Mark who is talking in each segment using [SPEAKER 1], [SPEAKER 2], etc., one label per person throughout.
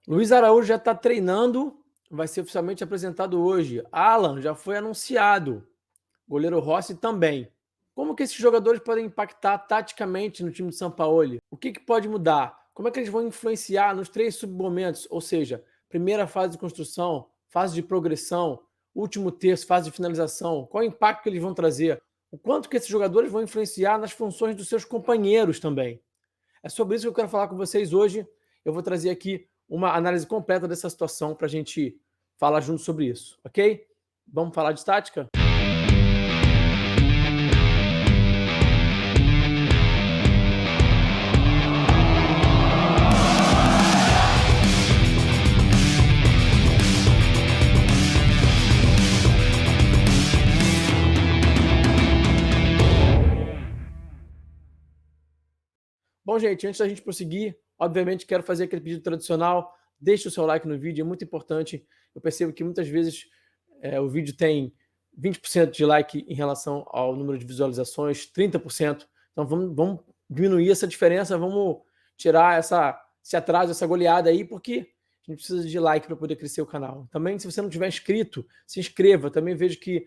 [SPEAKER 1] Luiz Araújo já está treinando, vai ser oficialmente apresentado hoje. Alan já foi anunciado. Goleiro Rossi também. Como que esses jogadores podem impactar taticamente no time de São Paulo? O que pode mudar? Como é que eles vão influenciar nos 3 submomentos? Ou seja, primeira fase de construção, fase de progressão, último terço, fase de finalização. Qual o impacto que eles vão trazer? O quanto que esses jogadores vão influenciar nas funções dos seus companheiros também? É sobre isso que eu quero falar com vocês hoje. Eu vou trazer aqui uma análise completa dessa situação para a gente falar junto sobre isso, ok? Vamos falar de tática? Bom, gente, antes da gente prosseguir, obviamente quero fazer aquele pedido tradicional. Deixe o seu like no vídeo, é muito importante. Eu percebo que muitas vezes o vídeo tem 20% de like em relação ao número de visualizações, 30%. Então vamos diminuir essa diferença, vamos tirar esse atraso, essa goleada aí, porque a gente precisa de like para poder crescer o canal. Também, se você não tiver inscrito, se inscreva. Também vejo que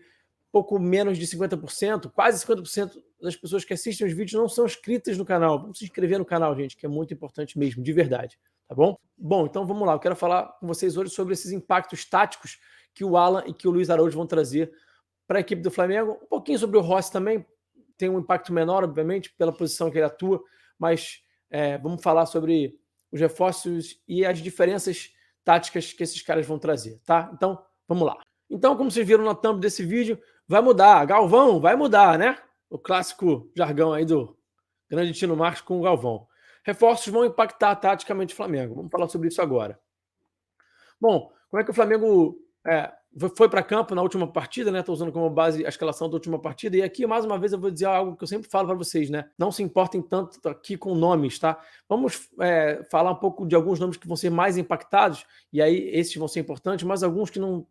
[SPEAKER 1] pouco menos de 50%, quase 50% das pessoas que assistem os vídeos não são inscritas no canal. Vamos se inscrever no canal, gente, que é muito importante mesmo, de verdade, tá bom? Bom, então vamos lá. Eu quero falar com vocês hoje sobre esses impactos táticos que o Alan e que o Luiz Araújo vão trazer para a equipe do Flamengo. Um pouquinho sobre o Rossi também, tem um impacto menor, obviamente, pela posição que ele atua, mas vamos falar sobre os reforços e as diferenças táticas que esses caras vão trazer, tá? Então, vamos lá. Então, como vocês viram na thumb desse vídeo, vai mudar. Galvão vai mudar, né? O clássico jargão aí do grande Tino Marcos com o Galvão. Reforços vão impactar taticamente o Flamengo. Vamos falar sobre isso agora. Bom, como é que o Flamengo foi para campo na última partida, né? Estou usando como base a escalação da última partida. E aqui, mais uma vez, eu vou dizer algo que eu sempre falo para vocês, né? Não se importem tanto aqui com nomes, tá? Vamos falar um pouco de alguns nomes que vão ser mais impactados, e aí esses vão ser importantes, mas alguns que não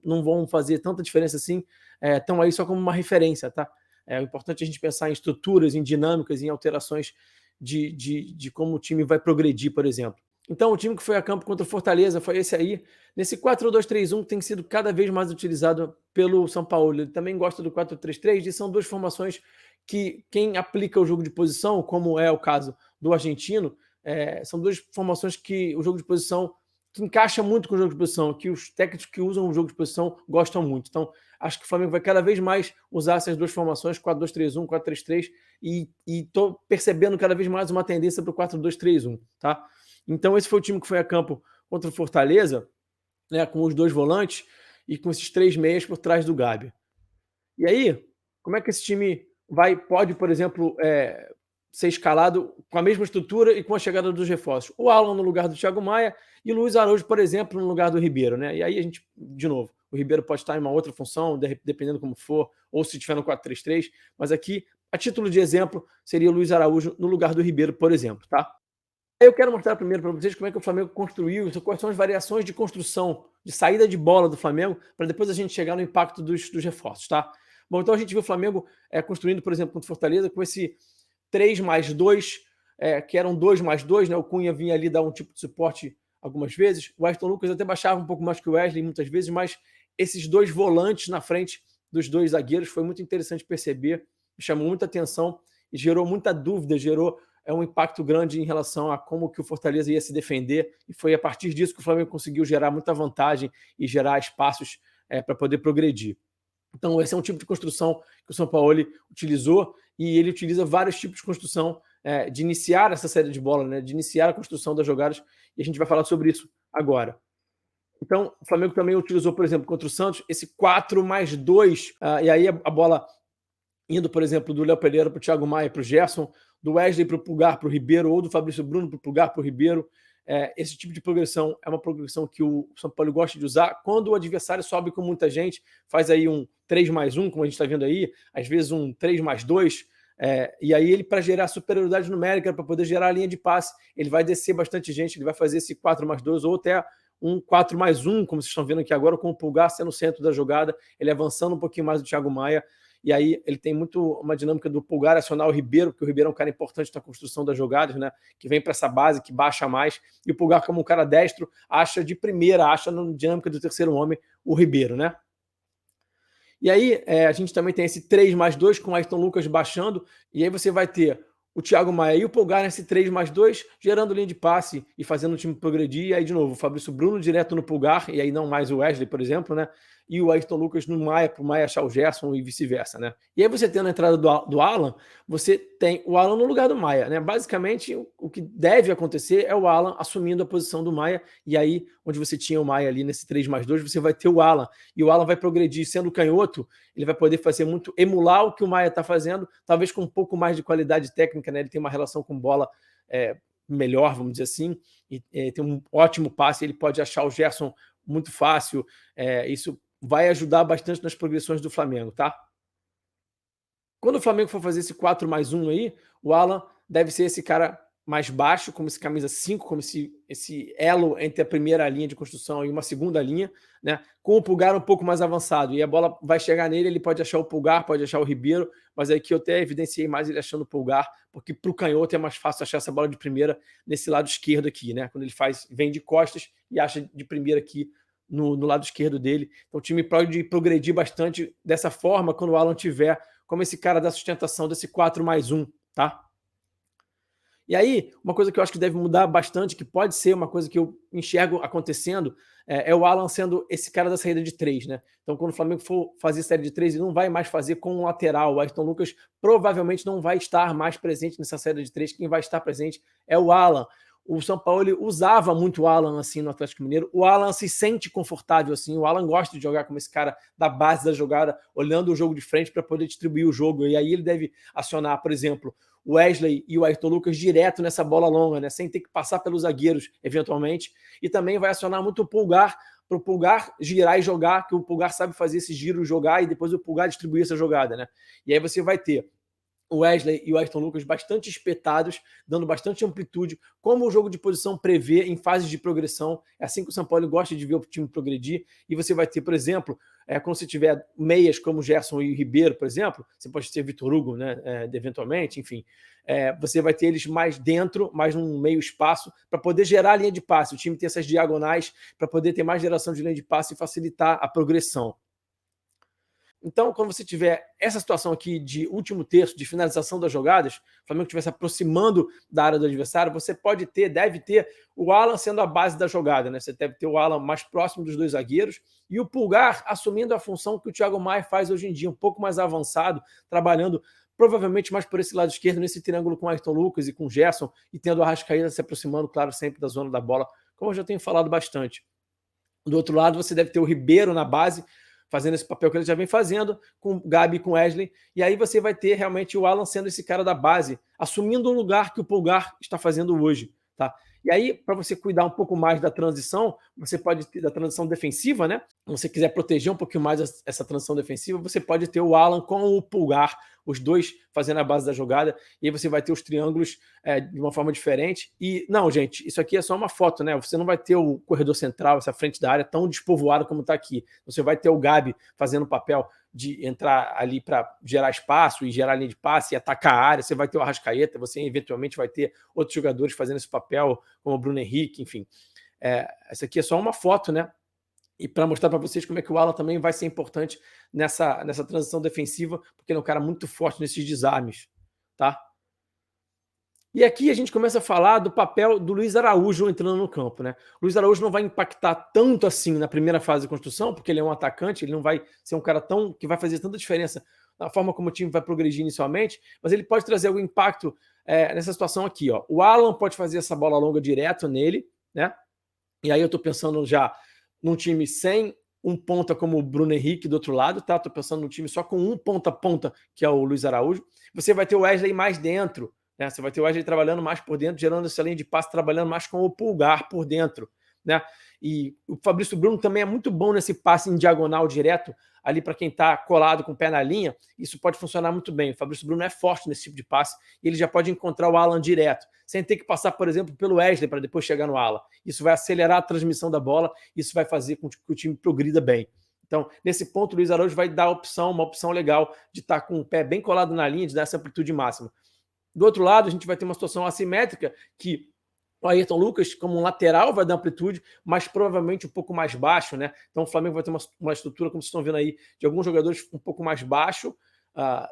[SPEAKER 1] vão fazer tanta diferença assim, estão aí só como uma referência, tá? É importante a gente pensar em estruturas, em dinâmicas, em alterações de como o time vai progredir, por exemplo. Então, o time que foi a campo contra o Fortaleza foi esse aí. Nesse 4-2-3-1 que tem sido cada vez mais utilizado pelo São Paulo. Ele também gosta do 4-3-3 e são duas formações que quem aplica o jogo de posição, como é o caso do argentino, são duas formações que o jogo de posição que encaixa muito com o jogo de posição, que os técnicos que usam o jogo de posição gostam muito. Então, acho que o Flamengo vai cada vez mais usar essas duas formações, 4-2-3-1, 4-3-3, e estou percebendo cada vez mais uma tendência para o 4-2-3-1, tá? Então, esse foi o time que foi a campo contra o Fortaleza, né, com os dois volantes e com esses 3 meias por trás do Gabi. E aí, como é que esse time pode, por exemplo, ser escalado com a mesma estrutura e com a chegada dos reforços? O Alan no lugar do Thiago Maia e o Luiz Araújo, por exemplo, no lugar do Ribeiro, né? E aí a gente, de novo, o Ribeiro pode estar em uma outra função, dependendo como for, ou se estiver no 4-3-3, mas aqui, a título de exemplo, seria o Luiz Araújo no lugar do Ribeiro, por exemplo, tá? Eu quero mostrar primeiro para vocês como é que o Flamengo construiu, quais são as variações de construção, de saída de bola do Flamengo, para depois a gente chegar no impacto dos reforços, tá? Bom, então a gente viu o Flamengo construindo, por exemplo, contra o Fortaleza, com esse 3+2, que eram 2+2, né? O Cunha vinha ali dar um tipo de suporte algumas vezes, o Ayrton Lucas até baixava um pouco mais que o Wesley muitas vezes, mas esses dois volantes na frente dos dois zagueiros foi muito interessante perceber, chamou muita atenção e gerou muita dúvida, gerou um impacto grande em relação a como que o Fortaleza ia se defender, e foi a partir disso que o Flamengo conseguiu gerar muita vantagem e gerar espaços para poder progredir. Então, esse é um tipo de construção que o São Paulo utilizou, e ele utiliza vários tipos de construção de iniciar essa saída de bola, né, de iniciar a construção das jogadas, e a gente vai falar sobre isso agora. Então, o Flamengo também utilizou, por exemplo, contra o Santos, esse 4+2, e aí a bola indo, por exemplo, do Léo Pereira para o Thiago Maia, para o Gerson, do Wesley para o Pulgar, para o Ribeiro, ou do Fabrício Bruno para o Pulgar, para o Ribeiro. Esse tipo de progressão é uma progressão que o São Paulo gosta de usar. Quando o adversário sobe com muita gente, faz aí um 3+1, como a gente está vendo aí, às vezes um 3+2, e aí ele, para gerar superioridade numérica, para poder gerar a linha de passe, ele vai descer bastante gente, ele vai fazer esse 4+2 ou até um 4+1, como vocês estão vendo aqui agora, com o Pulgar sendo o centro da jogada, ele avançando um pouquinho mais do Thiago Maia, e aí ele tem muito uma dinâmica do Pulgar acionar o Ribeiro, porque o Ribeiro é um cara importante na construção das jogadas, né? Que vem para essa base, que baixa mais, e o Pulgar, como um cara destro, acha de primeira, acha na dinâmica do terceiro homem o Ribeiro, né? E aí a gente também tem esse 3+2 com o Ayrton Lucas baixando, e aí você vai ter o Thiago Maia e o Pulgar nesse 3+2, gerando linha de passe e fazendo o time progredir. E aí, de novo, o Fabrício Bruno direto no Pulgar, e aí não mais o Wesley, por exemplo, né? E o Ayrton Lucas no Maia, para o Maia achar o Gerson e vice-versa, né? E aí você tendo a entrada do Alan, você tem o Alan no lugar do Maia, né? Basicamente, o que deve acontecer é o Alan assumindo a posição do Maia, e aí, onde você tinha o Maia ali nesse 3+2, você vai ter o Alan, e o Alan vai progredir sendo canhoto, ele vai poder fazer muito, emular o que o Maia está fazendo, talvez com um pouco mais de qualidade técnica, né? Ele tem uma relação com bola melhor, vamos dizer assim, e tem um ótimo passe, ele pode achar o Gerson muito fácil, isso vai ajudar bastante nas progressões do Flamengo, tá? Quando o Flamengo for fazer esse 4+1 aí, o Alan deve ser esse cara mais baixo, como esse camisa 5, como esse elo entre a primeira linha de construção e uma segunda linha, né? Com o Pulgar um pouco mais avançado. E a bola vai chegar nele, ele pode achar o Pulgar, pode achar o Ribeiro, mas aí que eu até evidenciei mais ele achando o Pulgar, porque para o canhoto é mais fácil achar essa bola de primeira nesse lado esquerdo aqui, né? Quando ele vem de costas e acha de primeira aqui no lado esquerdo dele. Então o time pode progredir bastante dessa forma quando o Alan tiver como esse cara da sustentação desse 4+1, tá? E aí, uma coisa que eu acho que deve mudar bastante, que pode ser uma coisa que eu enxergo acontecendo, é o Alan sendo esse cara da saída de 3, né? Então, quando o Flamengo for fazer saída de 3, ele não vai mais fazer com um lateral. O Ayrton Lucas provavelmente não vai estar mais presente nessa saída de 3. Quem vai estar presente é o Alan. O São Paulo usava muito o Alan assim no Atlético Mineiro. O Alan se sente confortável assim. O Alan gosta de jogar como esse cara da base da jogada, olhando o jogo de frente para poder distribuir o jogo. E aí ele deve acionar, por exemplo, o Wesley e o Ayrton Lucas direto nessa bola longa, né? Sem ter que passar pelos zagueiros, eventualmente. E também vai acionar muito o Pulgar, para o Pulgar girar e jogar, que o Pulgar sabe fazer esse giro, jogar, e depois o Pulgar distribuir essa jogada, né? E aí você vai ter o Wesley e o Ayrton Lucas bastante espetados, dando bastante amplitude, como o jogo de posição prevê em fases de progressão. É assim que o São Paulo gosta de ver o time progredir. E você vai ter, por exemplo, quando você tiver meias como Gerson e Ribeiro, por exemplo, você pode ter Vitor Hugo, né, eventualmente, enfim, você vai ter eles mais dentro, mais num meio espaço, para poder gerar a linha de passe. O time tem essas diagonais para poder ter mais geração de linha de passe e facilitar a progressão. Então, quando você tiver essa situação aqui de último terço, de finalização das jogadas, o Flamengo estiver se aproximando da área do adversário, você deve ter o Alan sendo a base da jogada, né? Você deve ter o Alan mais próximo dos dois zagueiros e o Pulgar assumindo a função que o Thiago Maia faz hoje em dia, um pouco mais avançado, trabalhando provavelmente mais por esse lado esquerdo, nesse triângulo com o Ayrton Lucas e com o Gerson, e tendo o Arrascaeta se aproximando, claro, sempre da zona da bola, como eu já tenho falado bastante. Do outro lado, você deve ter o Ribeiro na base, fazendo esse papel que ele já vem fazendo, com o Gabi e com o Wesley, e aí você vai ter realmente o Alan sendo esse cara da base, assumindo o lugar que o Pulgar está fazendo hoje, tá? E aí, para você cuidar um pouco mais da transição, você pode ter da transição defensiva, né? Se você quiser proteger um pouquinho mais essa transição defensiva, você pode ter o Alan com o Pulgar, os dois fazendo a base da jogada, e aí você vai ter os triângulos de uma forma diferente. E, não, gente, isso aqui é só uma foto, né? Você não vai ter o corredor central, essa frente da área tão despovoada como está aqui. Você vai ter o Gabi fazendo o papel de entrar ali para gerar espaço e gerar linha de passe e atacar a área. Você vai ter o Arrascaeta, você eventualmente vai ter outros jogadores fazendo esse papel, como o Bruno Henrique, enfim. Essa aqui é só uma foto, né? E para mostrar para vocês como é que o Alan também vai ser importante nessa transição defensiva, porque ele é um cara muito forte nesses desarmes, tá? E aqui a gente começa a falar do papel do Luiz Araújo entrando no campo, né? O Luiz Araújo não vai impactar tanto assim na primeira fase de construção, porque ele é um atacante, ele não vai ser um cara que vai fazer tanta diferença na forma como o time vai progredir inicialmente, mas ele pode trazer algum impacto nessa situação aqui, ó. O Alan pode fazer essa bola longa direto nele, né? E aí eu tô pensando já num time sem um ponta como o Bruno Henrique do outro lado, tá? Tô pensando num time só com um ponta-ponta, que é o Luiz Araújo. Você vai ter o Wesley mais dentro, né? Você vai ter o Wesley trabalhando mais por dentro, gerando essa linha de passe, trabalhando mais com o Pulgar por dentro, né? E o Fabrício Bruno também é muito bom nesse passe em diagonal direto, ali para quem está colado com o pé na linha, isso pode funcionar muito bem. O Fabrício Bruno é forte nesse tipo de passe e ele já pode encontrar o Alan direto, sem ter que passar, por exemplo, pelo Wesley para depois chegar no Alan. Isso vai acelerar a transmissão da bola, isso vai fazer com que o time progrida bem. Então, nesse ponto, o Luiz Araújo vai dar uma opção legal de estar com o pé bem colado na linha, de dar essa amplitude máxima. Do outro lado, a gente vai ter uma situação assimétrica que o Ayrton Lucas, como um lateral, vai dar amplitude, mas provavelmente um pouco mais baixo, né? Então o Flamengo vai ter uma estrutura, como vocês estão vendo aí, de alguns jogadores um pouco mais baixo,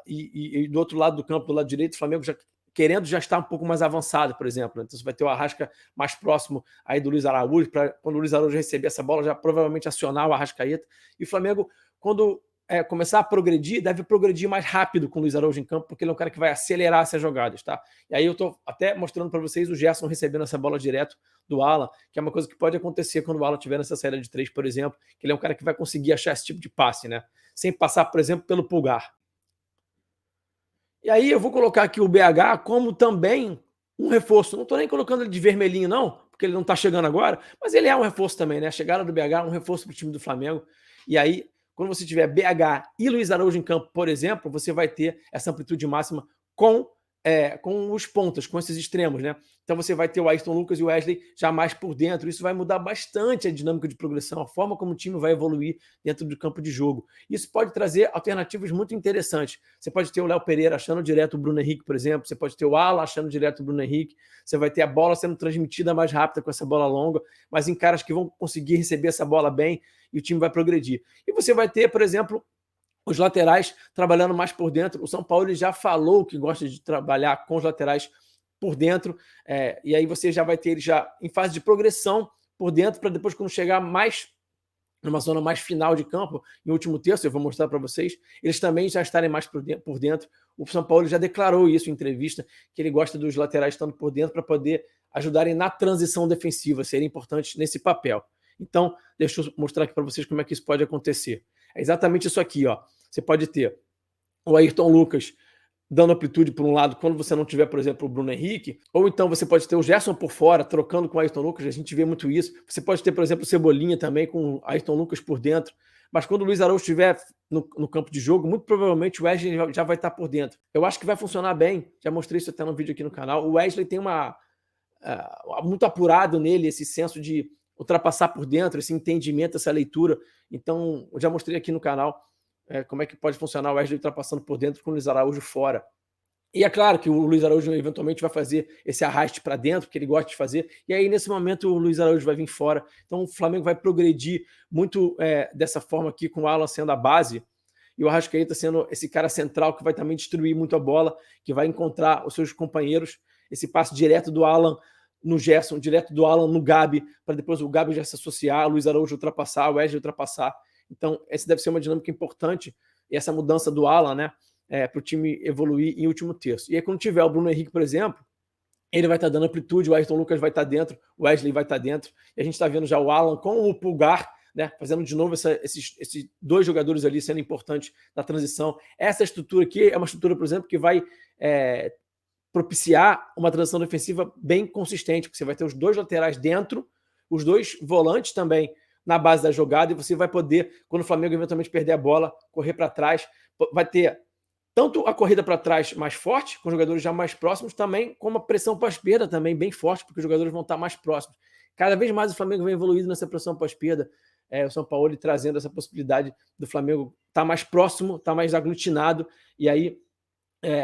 [SPEAKER 1] e do outro lado do campo, do lado direito, o Flamengo já está um pouco mais avançado, por exemplo. Então você vai ter o Arrasca mais próximo aí do Luiz Araújo, para quando o Luiz Araújo receber essa bola, já provavelmente acionar o Arrascaeta. E o Flamengo, quando começar a progredir, deve progredir mais rápido com o Luiz Araújo em campo, porque ele é um cara que vai acelerar essas jogadas, tá? E aí eu estou até mostrando para vocês o Gerson recebendo essa bola direto do Alan, que é uma coisa que pode acontecer quando o Alan tiver nessa saída de 3, por exemplo, que ele é um cara que vai conseguir achar esse tipo de passe, né? Sem passar, por exemplo, pelo Pulgar. E aí eu vou colocar aqui o BH como também um reforço. Não estou nem colocando ele de vermelhinho, não, porque ele não está chegando agora, mas ele é um reforço também, né? A chegada do BH é um reforço para o time do Flamengo. E aí, quando você tiver BH e Luiz Araújo em campo, por exemplo, você vai ter essa amplitude máxima com os pontas, com esses extremos, né? Então você vai ter o Ayrton Lucas e o Wesley já mais por dentro. Isso vai mudar bastante a dinâmica de progressão, a forma como o time vai evoluir dentro do campo de jogo. Isso pode trazer alternativas muito interessantes. Você pode ter o Léo Pereira achando direto o Bruno Henrique, por exemplo. Você pode ter o Alan achando direto o Bruno Henrique. Você vai ter a bola sendo transmitida mais rápida com essa bola longa, mas em caras que vão conseguir receber essa bola bem e o time vai progredir. E você vai ter, por exemplo, os laterais trabalhando mais por dentro. O São Paulo já falou que gosta de trabalhar com os laterais por dentro, e aí você já vai ter ele já em fase de progressão por dentro, para depois, quando chegar mais numa zona mais final de campo, em último terço, eu vou mostrar para vocês, eles também já estarem mais por dentro. O São Paulo já declarou isso em entrevista, que ele gosta dos laterais estando por dentro para poder ajudarem na transição defensiva, serem importantes nesse papel. Então, deixa eu mostrar aqui para vocês como é que isso pode acontecer. É exatamente isso aqui, ó. Você pode ter o Ayrton Lucas dando amplitude por um lado, quando você não tiver, por exemplo, o Bruno Henrique, ou então você pode ter o Gerson por fora, trocando com o Ayrton Lucas, a gente vê muito isso. Você pode ter, por exemplo, o Cebolinha também com o Ayrton Lucas por dentro. Mas quando o Luiz Araújo estiver no campo de jogo, muito provavelmente o Wesley já vai estar por dentro. Eu acho que vai funcionar bem, já mostrei isso até no vídeo aqui no canal. O Wesley tem muito apurado nele esse senso de ultrapassar por dentro, esse entendimento, essa leitura. Então, eu já mostrei aqui no canal como é que pode funcionar o Wesley ultrapassando por dentro com o Luiz Araújo fora. E é claro que o Luiz Araújo eventualmente vai fazer esse arraste para dentro, porque ele gosta de fazer, e aí nesse momento o Luiz Araújo vai vir fora. Então o Flamengo vai progredir muito dessa forma aqui, com o Alan sendo a base, e o Arrascaeta sendo esse cara central que vai também destruir muito a bola, que vai encontrar os seus companheiros, esse passe direto do Alan no Gerson, direto do Alan no Gabi, para depois o Gabi já se associar, o Luiz Araújo ultrapassar, o Wesley ultrapassar. Então, essa deve ser uma dinâmica importante, e essa mudança do Alan, né, para o time evoluir em último terço. E aí, quando tiver o Bruno Henrique, por exemplo, ele vai estar dando amplitude, o Ayrton Lucas vai estar dentro, o Wesley vai estar dentro, e a gente está vendo já o Alan com o Pulgar, né, fazendo de novo esses dois jogadores ali sendo importantes na transição. Essa estrutura aqui é uma estrutura, por exemplo, que vai propiciar uma transição defensiva bem consistente, porque você vai ter os dois laterais dentro, os dois volantes também na base da jogada, e você vai poder, quando o Flamengo eventualmente perder a bola, correr para trás, vai ter tanto a corrida para trás mais forte, com os jogadores já mais próximos, também como a pressão pós-perda também bem forte, porque os jogadores vão estar mais próximos. Cada vez mais o Flamengo vem evoluindo nessa pressão pós-perda, o São Paulo trazendo essa possibilidade do Flamengo estar mais próximo, estar mais aglutinado, e aí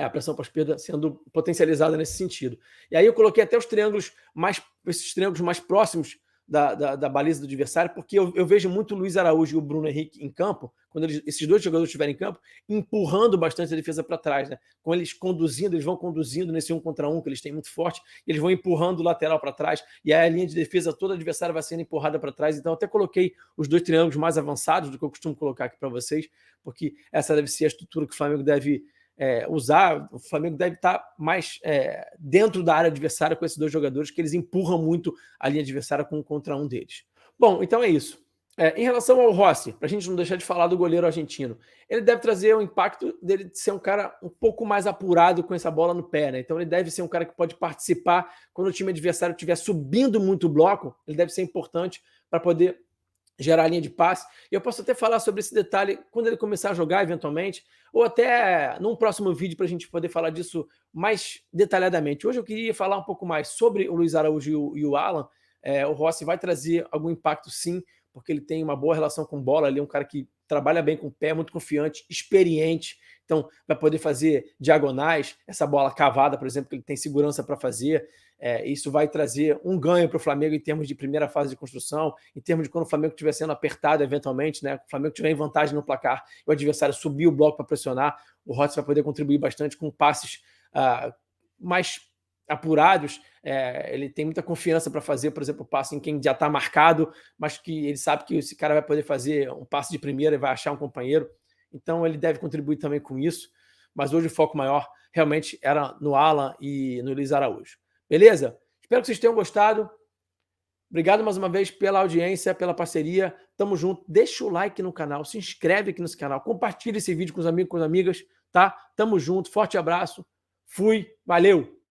[SPEAKER 1] a pressão pós-perda sendo potencializada nesse sentido. E aí eu coloquei até esses triângulos mais próximos da baliza do adversário, porque eu vejo muito o Luiz Araújo e o Bruno Henrique em campo, quando esses dois jogadores estiverem em campo, empurrando bastante a defesa para trás, né? Com eles conduzindo, eles vão conduzindo nesse 1 contra 1 que eles têm muito forte, e eles vão empurrando o lateral para trás, e aí a linha de defesa toda adversária vai sendo empurrada para trás. Então, eu até coloquei os dois triângulos mais avançados do que eu costumo colocar aqui para vocês, porque essa deve ser a estrutura que o Flamengo deve usar. O Flamengo deve estar mais dentro da área adversária com esses dois jogadores, que eles empurram muito a linha adversária com 1 contra 1 deles. Bom, então é isso. Em relação ao Rossi, para a gente não deixar de falar do goleiro argentino, ele deve trazer o impacto dele de ser um cara um pouco mais apurado com essa bola no pé, né? Então ele deve ser um cara que pode participar quando o time adversário estiver subindo muito o bloco, ele deve ser importante para poder gerar linha de passe. E eu posso até falar sobre esse detalhe quando ele começar a jogar, eventualmente, ou até num próximo vídeo para a gente poder falar disso mais detalhadamente. Hoje eu queria falar um pouco mais sobre o Luiz Araújo e o Alan. O Rossi vai trazer algum impacto, sim, porque ele tem uma boa relação com bola, ele é um cara que trabalha bem com o pé, muito confiante, experiente. Então, vai poder fazer diagonais, essa bola cavada, por exemplo, que ele tem segurança para fazer. Isso vai trazer um ganho para o Flamengo em termos de primeira fase de construção, em termos de quando o Flamengo estiver sendo apertado eventualmente, né? O Flamengo tiver em vantagem no placar, o adversário subir o bloco para pressionar, o Rossi vai poder contribuir bastante com passes mais apurados. Ele tem muita confiança para fazer, por exemplo, o passe em quem já está marcado, mas que ele sabe que esse cara vai poder fazer um passe de primeira e vai achar um companheiro. Então ele deve contribuir também com isso. Mas hoje o foco maior realmente era no Alan e no Luiz Araújo. Beleza? Espero que vocês tenham gostado. Obrigado mais uma vez pela audiência, pela parceria. Tamo junto. Deixa o like no canal, se inscreve aqui nesse canal, compartilha esse vídeo com os amigos, com as amigas, tá? Tamo junto. Forte abraço. Fui. Valeu.